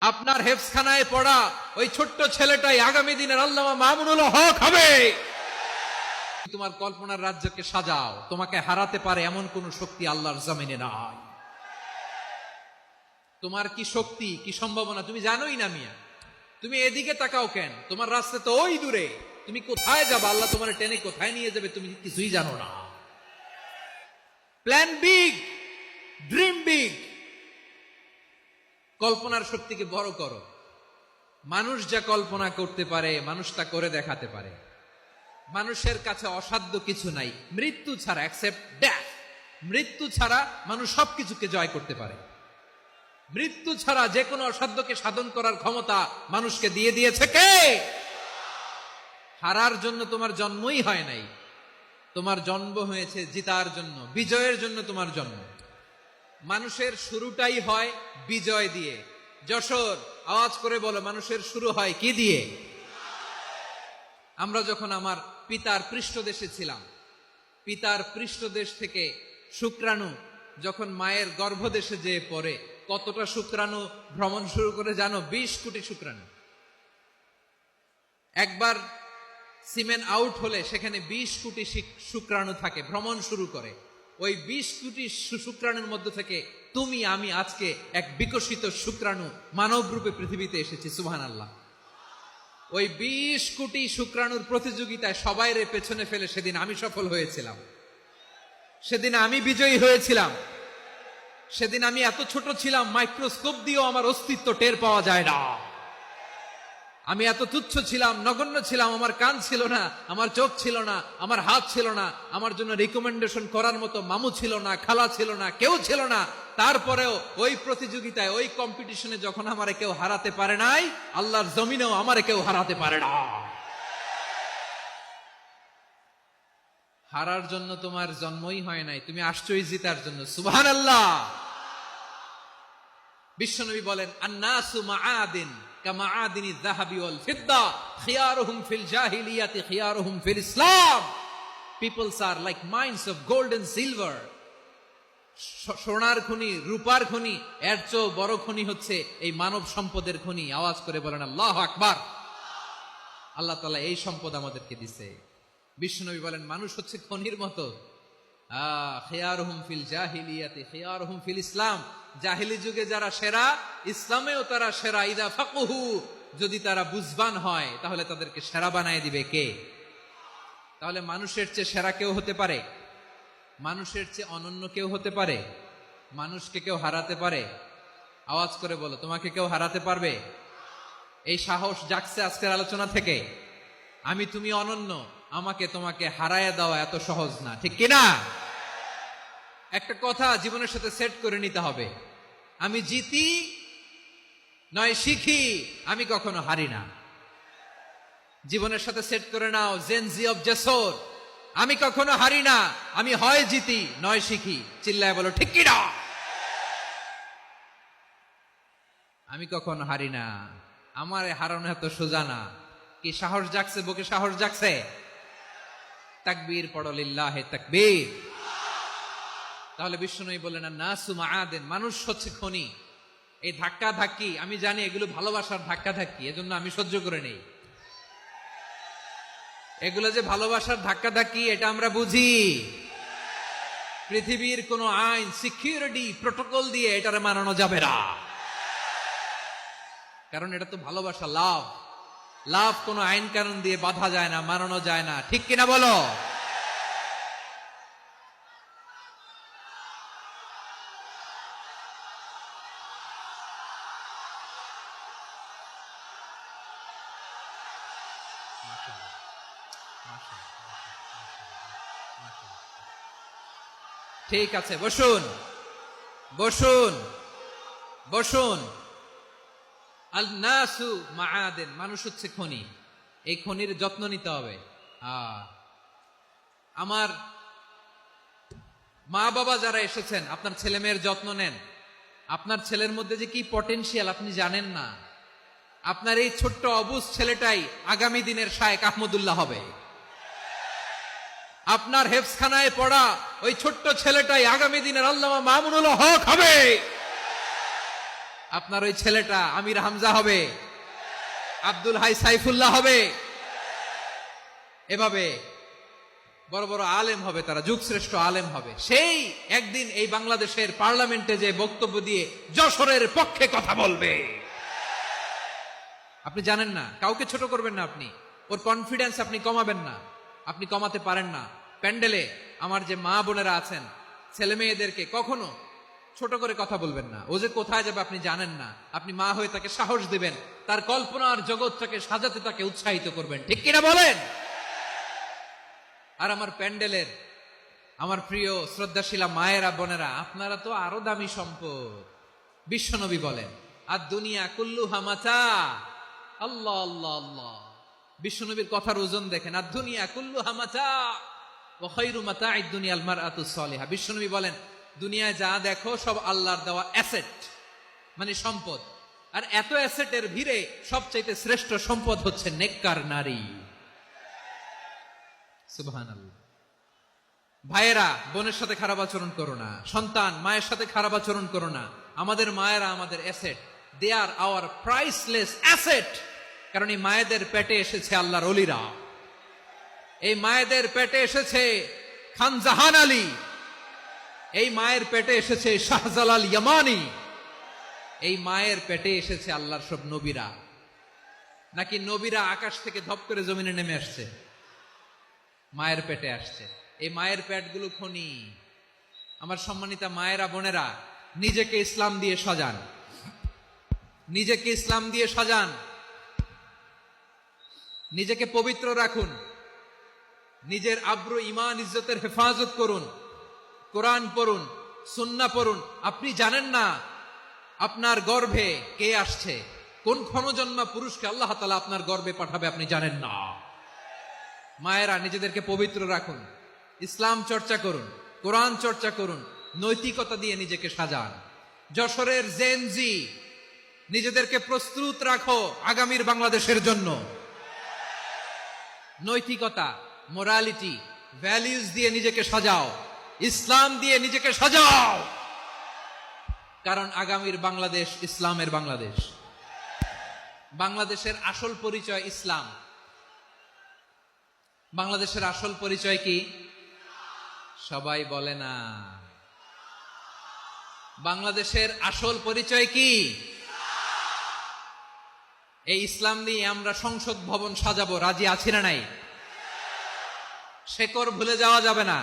আপনার হেফসখানায় পড়া ওই ছোট্ট ছেলেটাই আগামী দিনের আল্লামা মামুনুল হক হবে। তোমার কল্পনার রাজ্যকে সাজাও, তোমাকে হারাতে পারে এমন কোন শক্তি আল্লাহর জমিনে নাই। তোমার কি শক্তি, কি সম্ভাবনা তুমি জানোই না মিয়া। তুমি এদিকে তাকাও কেন? তোমার রাস্তা তো ওই দূরে। তুমি কোথায় যাবে, আল্লাহ তোমার টেনে কোথায় নিয়ে যাবে তুমি কিছুই জানো না। প্ল্যান বিগ, ড্রিম বিগ, কল্পনার শক্তিকে বড় করো। মানুষ যা কল্পনা করতে পারে মানুষ তা করে দেখাতে পারে। মানুষের কাছে অসাধ্য কিছু নাই মৃত্যু ছাড়া, অ্যাকসেপ্ট ডেথ। মৃত্যু ছাড়া মানুষ সবকিছুকে জয় করতে পারে। মৃত্যু ছাড়া যে কোনো অসাধ্যকে সাধন করার ক্ষমতা মানুষকে দিয়ে দিয়েছে কে? হারার জন্য তোমার জন্মই হয় নাই, তোমার জন্ম হয়েছে জিতার জন্য, বিজয়ের জন্য তোমার জন্ম। মানুষের শুরুটাই হয় বিজয় দিয়ে। যশোর আওয়াজ করে বলো, মানুষের শুরু হয় কি দিয়ে? আমরা যখন আমার পিতার পৃষ্ঠদেশে ছিলাম, পিতার পৃষ্ঠদেশ থেকে শুক্রাণু যখন মায়ের গর্ভদেশে যেয়ে পড়ে, কতটা শুক্রাণু ভ্রমণ শুরু করে জানো? 20 কোটি শুক্রাণু। একবার সিমেন আউট হলে সেখানে 20 কোটি শুক্রাণু থাকে, ভ্রমণ শুরু করে। ওই 20 কোটি শুক্রাণুর মধ্যে থেকে তুমি আমি আজকে এক বিকশিত শুক্রাণু মানব রূপে পৃথিবীতে এসেছি। সুবহানাল্লাহ। ওই 20 কোটি শুক্রাণুর প্রতিযোগিতায় সবাইরে পেছনে ফেলে সেদিন আমি সফল হয়েছিলাম, সেদিন আমি বিজয়ী হয়েছিলাম। সেদিন আমি এত ছোট ছিলাম মাইক্রোস্কোপ দিয়েও আমার অস্তিত্ব টের পাওয়া যায় না। আমি এত তুচ্ছ ছিলাম, নগণ্য ছিলাম। আমার কান ছিল না, আমার চোখ ছিল না, আমার হাত ছিল না, আমার জন্য রিকমেন্ডেশন করার মতো মামু ছিল না, খালা ছিল না, কেউ ছিল না। তারপরেও ওই প্রতিযোগিতায়, ওই কম্পিটিশনে যখন আমারে কেউ হারাতে পারে নাই, আল্লাহর জমিনেও আমারে কেউ হারাতে পারে না। হারার জন্য তোমার জন্মই হয় নাই, তুমি আসছোই জিতার জন্য। সুবহানাল্লাহ। বিশ্বনবী বলেন, আন্নাসু মাআদিন কামাআদিনি যাহাবি ওয়াল ফিদ্দা খিয়ারুহুম ফিল জাহিলিয়াতি খিয়ারুহুম ফিল ইসলাম। Peoples are like mines of gold and silver. সোনার খনি, রূপার খনি, এর চেয়েও বড় খনি হচ্ছে এই মানব সম্পদের খনি। আওয়াজ করে বলেন আল্লাহু আকবার। আল্লাহ তাআলা এই সম্পদ আমাদেরকে দিয়েছে। বিশ্বনবী বলেন, মানুষ হচ্ছে খনির মতো। খিয়ারুহুম ফিল জাহিলিয়াতি খিয়ারুহুম ফিল ইসলাম। জাহিলি যুগে যারা সেরা, ইসলামেও তারা সেরা। ইদা ফাকুহু, যদি তারা বুঝবান হয় তাহলে তাদেরকে সেরা বানায় দিবে কে? তাহলে মানুষের চেয়ে সেরা কেউ হতে পারে? মানুষের চেয়ে অনন্য কেউ হতে পারে? মানুষকে কেউ হারাতে পারে? আওয়াজ করে বলো, তোমাকে কেউ হারাতে পারবে? এই সাহস জাগছে আজকের আলোচনা থেকে। আমি তুমি অনন্য, আমাকে তোমাকে হারায় দেওয়া এত সহজ না, ঠিক কিনা? একটা কথা জীবনের সাথে সেট করে নিতে হবে, আমি জিতি নয় শিখি, আমি কখনো হারি না। জীবনের সাথে সেট করে নাও, জেনজি অফ যশোর, আমি কখনো হারি না, আমি হয় জিতি নয় শিখি। চিল্লায় বলো ঠিক কিনা? আমি কখনো হারি না, আমার হারানো এত সোজা না। কি সাহস জাগছে? বুকে সাহস জাগছে? তাকবীর পড়ো, লিল্লাহে তাকবীর। তাহলে বিশ্বনবী বললেন, নাসু মাআদিন, মানুষ হচ্ছে খনি। এই ধাক্কা ধাক্কি আমি জানি এগুলো ভালোবাসার ধাক্কা ধাক্কি, এজন্য আমি সহ্য করে নেই। এগুলো যে ভালোবাসার ধাক্কা ধাক্কি এটা আমরা বুঝি। পৃথিবীর কোন আইন, সিকিউরিটি প্রটোকল দিয়ে এটারে মানানো যাবে না, কারণ এটা তো ভালোবাসা, লাভ। লাভ কোনো আইন কানুন দিয়ে বাধা যায় না, মানানো যায় না, ঠিক কিনা বলো? ঠিক আছে, বসুন বসুন বসুন। আল নাসু মাআদিন, মানুষ হচ্ছে খনি। এই খনির যত্ন নিতে হবে। আমার মা বাবা যারা এসেছেন, আপনার ছেলে মেয়ের যত্ন নেন। আপনার ছেলের মধ্যে যে কি পটেনশিয়াল আপনি জানেন না। আপনার এই ছোট্ট অবুজ ছেলেটাই আগামী দিনের শায়েখ আহমদুল্লাহ হবে। আপনার হেফসখানায় পড়া ওই ছোট্ট ছেলেটাই আগামী দিনের আল্লামা মামুনুল হক হবে। আপনার ওই ছেলেটা আমির হামজা হবে, আব্দুল হাই সাইফুল্লাহ হবে, এভাবে বড় বড় আলেম হবে, তারা যুগশ্রেষ্ঠ আলেম হবে। সেই একদিন এই বাংলাদেশের পার্লামেন্টে যে বক্তব্য দিয়ে যশোরের পক্ষে কথা বলবে। আপনি জানেন না, কাউকে ছোট করবেন না, আপনি ওর কনফিডেন্স আপনি কমাবেন না, আপনি কমাতে পারেন না। প্যান্ডেলে আমার যে মা বোনেরা আছেন, ছেলে মেয়েদেরকে কখনো ছোট করে কথা বলবেন না। ও যে কোথায় যাবে আপনি জানেন না, আপনি মা হয়ে তাকে সাহস দিবেন, তার কল্পনার জগৎটাকে সাজাতে তাকে উৎসাহিত করবেন, ঠিক কিনা বলেন? আর আমার প্যান্ডেলের আমার প্রিয় শ্রদ্ধাশীলা মায়েরা বোনেরা, আপনারা তো আরো দামি সম্পদ। বিশ্বনবী বলেন, আর দুনিয়া কুল্লুহা মাতা। আল্লাহ আল্লাহ আল্লাহ, বিশ্বনবীর কথার ওজন দেখেন। আর দুনিয়া কুল্লুহা মাতা ওয়া খায়রু মাতা'আদ দুনিয়াল মারআতুস সালিহা। বিশ্বনবী বলেন, দুনিয়ায় যা দেখো সব আল্লাহর দেওয়া অ্যাসেট, মানে সম্পদ। আর এত অ্যাসেটের ভিড়ে সবচাইতে শ্রেষ্ঠ সম্পদ হচ্ছে নেককার নারী। সুবহানাল্লাহ। ভাইয়েরা বোনের সাথে খারাপ আচরণ করো না, সন্তান মায়ের সাথে খারাপ আচরণ করো না। আমাদের মায়েরা আমাদের asset, they are our priceless asset. কারণ এই মায়েদের পেটে এসেছে আল্লাহর ওলিরা, এই মায়েদের পেটে এসেছে খান জাহান আলী, এই মায়ের পেটে এসেছে শাহজালাল ইয়ামানি, এই মায়ের পেটে এসেছে আল্লাহর সব নবীরা। নাকি নবীরা আকাশ থেকে ধপ করে জমিনে নেমে আসছে? মায়ের পেটে আসছে। এই মায়ের পেটগুলো খনি। আমার সম্মানিতা মায়েরা বোনেরা, নিজেকে ইসলাম দিয়ে সাজান, নিজেকে ইসলাম দিয়ে সাজান, নিজেকে পবিত্র রাখুন, নিজের আব্রু ইমান ইজ্জতের হেফাজত করুন, কোরআন পড়ুন, সুন্নাহ পড়ুন। আপনি জানেন না আপনার গর্ভে কে আসছে, কোন ক্ষণজন্মা পুরুষকে আল্লাহ তাআলা আপনার গর্ভে পাঠাবে আপনি জানেন না। মায়েরা নিজেদেরকে পবিত্র রাখুন, ইসলাম চর্চা করুন, কোরআন চর্চা করুন, নৈতিকতা দিয়ে নিজেকে সাজান। যশোরের জেনজি, নিজেদেরকে প্রস্তুত রাখো আগামীর বাংলাদেশের জন্য। নৈতিকতা, মোরালিটি, ভ্যালিউজ দিয়ে নিজেকে সাজাও, ইসলাম দিয়ে নিজেকে সাজাও। কারণ আগামীর বাংলাদেশ ইসলামের বাংলাদেশ। বাংলাদেশের আসল পরিচয় ইসলাম। বাংলাদেশের আসল পরিচয় কি? সবাই বলে না। বাংলাদেশের আসল পরিচয় কি? এই ইসলাম নিয়ে আমরা সংসদ ভবন সাজাবো, রাজি আছি না নাই? শেকড় ভুলে যাওয়া যাবে না।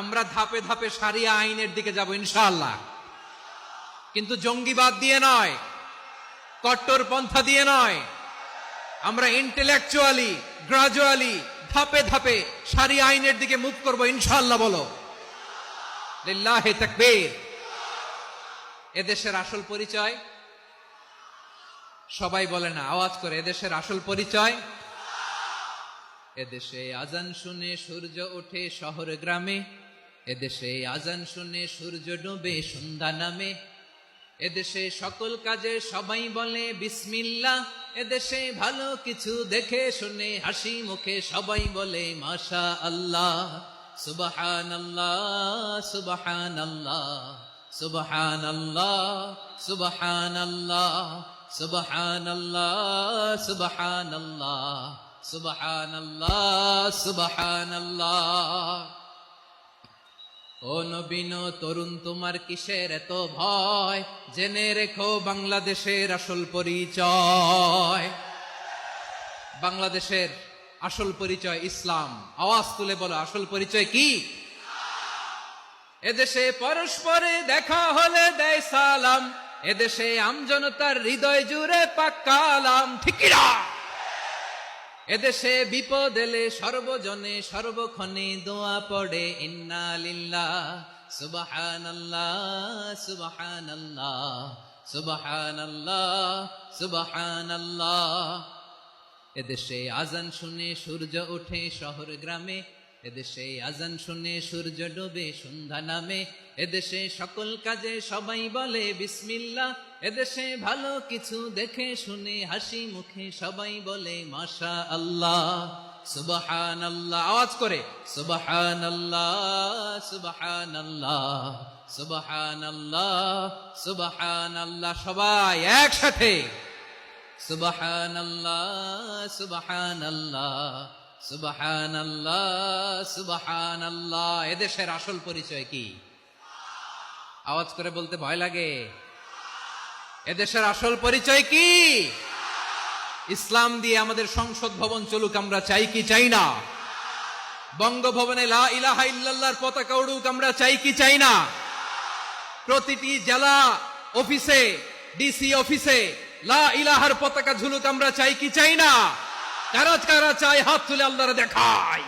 আমরা ধাপে ধাপে শারিয়া আইনের দিকে যাব ইনশাআল্লাহ, কিন্তু জঙ্গিবাদ দিয়ে নয়, কট্টরপন্থা দিয়ে নয়। আমরা ইন্টেলেকচুয়ালি, গ্রাজুয়ালি, ধাপে ধাপে শারিয়া আইনের দিকে মুভ করব ইনশাআল্লাহ। বলো লিল্লাহি তাকবীর। এদেশের আসল পরিচয় সবাই বলে না, আওয়াজ করে, এদেশের আসল পরিচয়। এদেশে আজান শুনে সূর্য ওঠে শহর গ্রামে, এদেশে আজান শুনে সূর্য ডোবে সন্ধ্যা নামে, এদেশে সকল কাজে সবাই বলে বিসমিল্লাহ, এদেশে ভালো কিছু দেখে শুনে হাসি মুখে সবাই বলে মাশা আল্লাহ, সুবহানাল্লাহ সুবহানাল্লাহ সুবহানাল্লাহ সুবহানাল্লাহ সুবহানাল্লাহ সুবহানাল্লাহ সুবহানাল্লাহ সুবহানাল্লাহ। ও নবীন তরুণ, তোমার কিসের এত ভয়? জেনে রেখো বাংলাদেশের আসল পরিচয়। বাংলাদেশের আসল পরিচয় ইসলাম। আওয়াজ তুলে বলো, আসল পরিচয় কি? এদেশে পরস্পরে দেখা হলে দেয় সালাম, এদেশে আমজনতার হৃদয় জুড়ে পাক কালাম, ঠিক কি না? এদেশে বিপদ এলে সর্বজনে সর্বক্ষণে দোয়া পড়ে ইন্না লিল্লাহ সুবহানাল্লাহ সুবহানাল্লাহ সুবহানাল্লাহ সুবহানাল্লাহ। এদেশে আজান শুনে সূর্য ওঠে শহর গ্রামে, এদেশে আজান শুনে সূর্য ডোবে সন্ধ্যা নামে, এদেশে সকল কাজে সবাই বলে বিসমিল্লাহ, এদেশে ভালো কিছু দেখে শুনে হাসি মুখে সবাই বলে মাশা আল্লাহ, সুবহানাল্লাহ, আওয়াজ করে সুবহানাল্লাহ সুবহানাল্লাহ সুবহানাল্লাহ সুবহানাল্লাহ, সবাই একসাথে সুবহানাল্লাহ সুবহানাল্লাহ সুবহানাল্লাহ সুবহানাল্লাহ। এদেশের আসল পরিচয় কি? আওয়াজ করে বলতে ভয় লাগে। এদেশের আসল পরিচয় কি? ইসলাম দিয়ে আমাদের সংসদ ভবন চলুক, আমরা চাই কি চাই না? বঙ্গভবনে লা ইলাহা ইল্লাল্লাহর পতাকা উড়ুক, আমরা চাই কি চাই না? প্রতিটি জেলা অফিসে, ডিসি অফিসে লা ইলাহার পতাকা ঝুলুক, আমরা চাই কি চাই না? কারা কারা চাই হাত তুলে আল্লাহরে দেখায়।